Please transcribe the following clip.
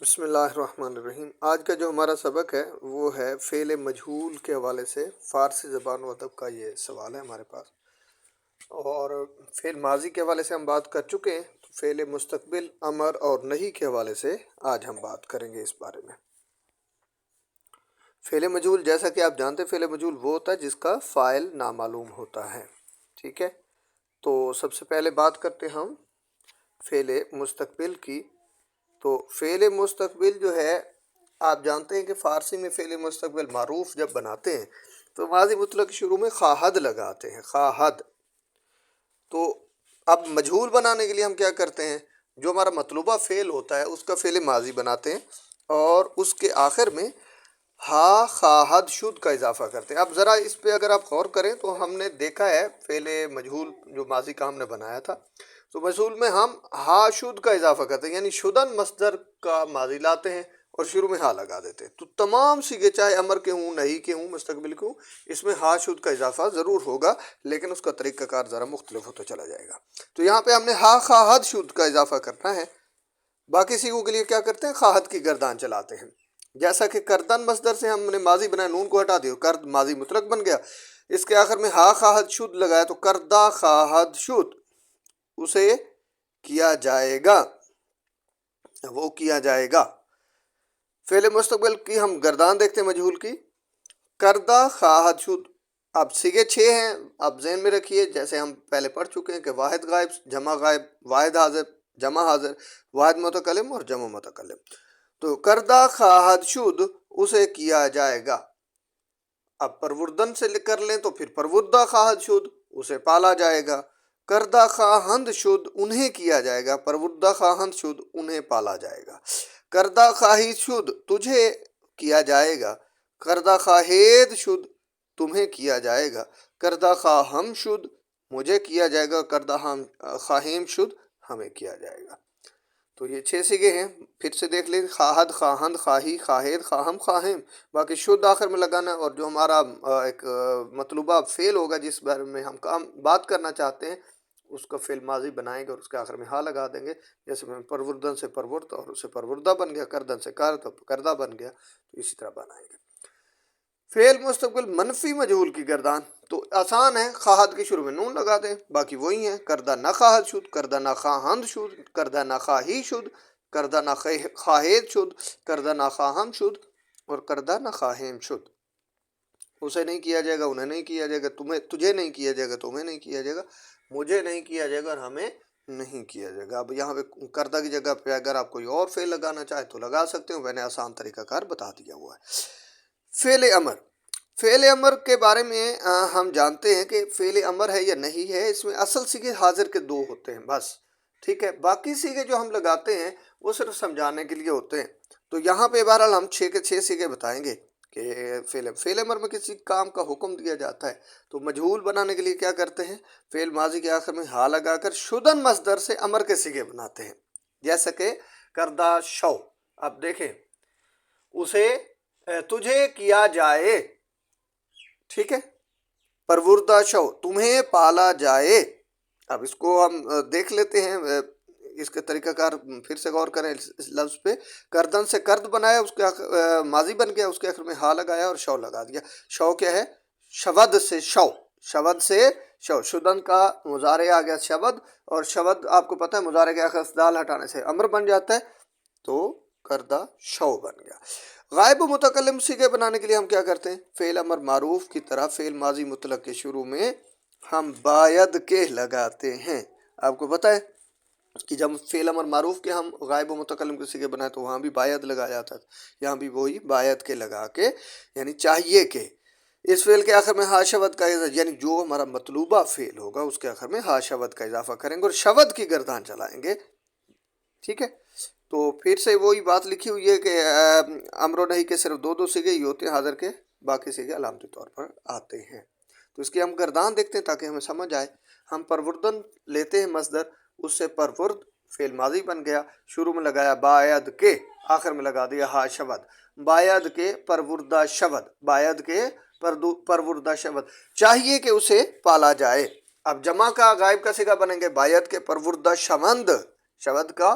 بسم اللہ الرحمن الرحیم۔ آج کا جو ہمارا سبق ہے وہ ہے فعل مجہول کے حوالے سے فارسی زبان و ادب کا یہ سوال ہے ہمارے پاس، اور فعل ماضی کے حوالے سے ہم بات کر چکے ہیں، تو فعل مستقبل، امر اور نہیں کے حوالے سے آج ہم بات کریں گے اس بارے میں۔ فعل مجہول، جیسا کہ آپ جانتے ہیں، فعل مجہول وہ ہوتا ہے جس کا فاعل نامعلوم ہوتا ہے، ٹھیک ہے۔ تو سب سے پہلے بات کرتے ہیں ہم فعل مستقبل کی۔ تو فعل مستقبل جو ہے، آپ جانتے ہیں کہ فارسی میں فعل مستقبل معروف جب بناتے ہیں تو ماضی مطلق کے شروع میں خواہد لگاتے ہیں، خواہد۔ تو اب مجہول بنانے کے لیے ہم کیا کرتے ہیں، جو ہمارا مطلوبہ فعل ہوتا ہے اس کا فعل ماضی بناتے ہیں اور اس کے آخر میں ہا خواہد شد کا اضافہ کرتے ہیں۔ اب ذرا اس پہ اگر آپ غور کریں تو ہم نے دیکھا ہے فعل مجہول جو ماضی کا ہم نے بنایا تھا، تو مجہول میں ہم ہا شد کا اضافہ کرتے ہیں، یعنی شدن مصدر کا ماضی لاتے ہیں اور شروع میں ہا لگا دیتے ہیں۔ تو تمام صیغے، چاہے امر کے ہوں، نہیں کے ہوں، مستقبل کے ہوں، اس میں ہا شد کا اضافہ ضرور ہوگا، لیکن اس کا طریقہ کار ذرا مختلف ہوتا چلا جائے گا۔ تو یہاں پہ ہم نے ہا خواہد شد کا اضافہ کرنا ہے۔ باقی صیغوں کے لیے کیا کرتے ہیں، خواہد کی گردان چلاتے ہیں۔ جیسا کہ کردن مصدر سے ہم نے ماضی بنایا، نون کو ہٹا دیا، کرد ماضی مطلق بن گیا، اس کے آخر میں ہا خواہد شد لگایا تو کردہ خواہد شد، اسے کیا جائے گا، وہ کیا جائے گا۔ فعل مستقبل کی ہم گردان دیکھتے ہیں مجہول کی، کردہ خواہد شد۔ اب صیغے 6 ہیں، اب ذہن میں رکھیے، جیسے ہم پہلے پڑھ چکے ہیں کہ واحد غائب، جمع غائب، واحد حاضر، جمع حاضر، واحد متکلم اور جمع متکلم۔ تو کردہ خواہد شد، اسے کیا جائے گا۔ اب پروردن سے کر لیں تو پھر پروردہ خواہد شد، اسے پالا جائے گا۔ کردہ خواہند شد، انہیں کیا جائے گا، پروردہ خواہند شد، انہیں پالا جائے گا۔ کردہ خواہید شد، تجھے کیا جائے گا۔ کردہ خواہید شد، تمہیں کیا جائے گا۔ کردہ خواہم شد، مجھے کیا جائے گا۔ کردہ خواہیم شد، ہمیں کیا جائے گا۔ تو یہ 6 صیغے ہیں، پھر سے دیکھ لیں، خواہد، خواہند، خواہی، خواہید، خواہم، خواہم، باقی شد آخر میں لگانا، اور جو ہمارا ایک مطلوبہ فعل ہوگا جس بارے میں ہم بات کرنا چاہتے ہیں اس کا فعل ماضی بنائیں گے اور اس کے آخر میں ہا لگا دیں گے۔ جیسے میں پروردن سے پرورد، اور اسے پروردہ بن گیا، کردن سے کرد، کردہ بن گیا، تو اسی طرح بنائیں گے۔ فعل مستقبل منفی مجہول کی گردان تو آسان ہے، خواہد کے شروع میں نون لگا دیں، باقی وہی ہیں، کردہ نہ خواہد شد، کردہ نہ خواہند شد، کردہ نہ خواہی شد، کردہ نہ خواہید شد، کردہ نہ خواہم شد، اور کردہ نہ خواہیم شد۔ اسے نہیں کیا جائے گا، انہیں نہیں کیا جائے گا، تجھے نہیں کیا جائے گا، تمہیں نہیں کیا جائے گا، مجھے نہیں کیا جائے گا، اور ہمیں نہیں کیا جائے گا۔ اب یہاں پہ کردہ کی جگہ پہ اگر آپ کوئی اور فعل لگانا چاہے تو لگا سکتے ہو، میں نے آسان طریقہ کار بتا دیا ہوا ہے۔ فعل امر، فعل امر کے بارے میں ہم جانتے ہیں کہ فعل امر ہے یا نہیں ہے، اس میں اصل صیغے حاضر کے 2 ہوتے ہیں بس، ٹھیک ہے۔ باقی صیغے جو ہم لگاتے ہیں وہ صرف سمجھانے کے لیے ہوتے ہیں۔ تو یہاں پہ بہرحال ہم 6 کے 6 صیغے بتائیں گے کہ فعل امر میں کسی کام کا حکم دیا جاتا ہے تو مجہول بنانے کے لیے کیا کرتے ہیں، فعل ماضی کے آخر میں ہا لگا کر شدن مصدر سے امر کے صیغے بناتے ہیں، جیسا کہ کردہ شو۔ اب دیکھیں، اسے تجھے کیا جائے، ٹھیک ہے، پروردہ شو، تمہیں پالا جائے۔ اب اس کو ہم دیکھ لیتے ہیں، اس کے طریقہ کار پھر سے غور کریں اس لفظ پہ۔ کردن سے کرد بنایا، اس کے ماضی بن گیا، اس کے آخر میں ہا لگایا اور شو لگا دیا۔ شو کیا ہے، شود سے شو، شود سے شو، شدن کا مضارع آ گیا شود، اور شود آپ کو پتہ ہے مضارع کے آخر سے دال ہٹانے سے امر بن جاتا ہے، تو کردہ شو بن گیا۔ غائب و متکلم صیغے بنانے کے لیے ہم کیا کرتے ہیں، فعل امر معروف کی طرح فعل ماضی مطلق کے شروع میں ہم باید کے لگاتے ہیں۔ آپ کو پتہ ہے کہ جب فعل امر معروف کے ہم غائب و متکلم کے صیغے بنائے تو وہاں بھی باید لگایا جاتا ہے، یہاں بھی وہی باید کے لگا کے، یعنی چاہیے کہ۔ اس فعل کے آخر میں ہا شود کا، یعنی جو ہمارا مطلوبہ فعل ہوگا اس کے آخر میں ہا شود کا اضافہ کریں گے اور شود کی گردان چلائیں گے، ٹھیک ہے۔ تو پھر سے وہی بات لکھی ہوئی ہے کہ امر و نہی کے صرف 2 صیغے ہی ہوتے ہیں حاضر کے، باقی صیغے علامتی طور پر آتے ہیں۔ تو اس کی ہم گردان دیکھتے ہیں تاکہ ہمیں سمجھ آئے۔ ہم پروردن لیتے ہیں مصدر، اس سے پرورد فعل ماضی بن گیا، شروع میں لگایا باید کے، آخر میں لگا دیا ہا شود، باید کے پروردہ شود، باید کے پروردہ شود، چاہیے کہ اسے پالا جائے۔ اب جمع کا غائب کا صیغہ بنیں گے باید کے پروردہ شوند، شود کا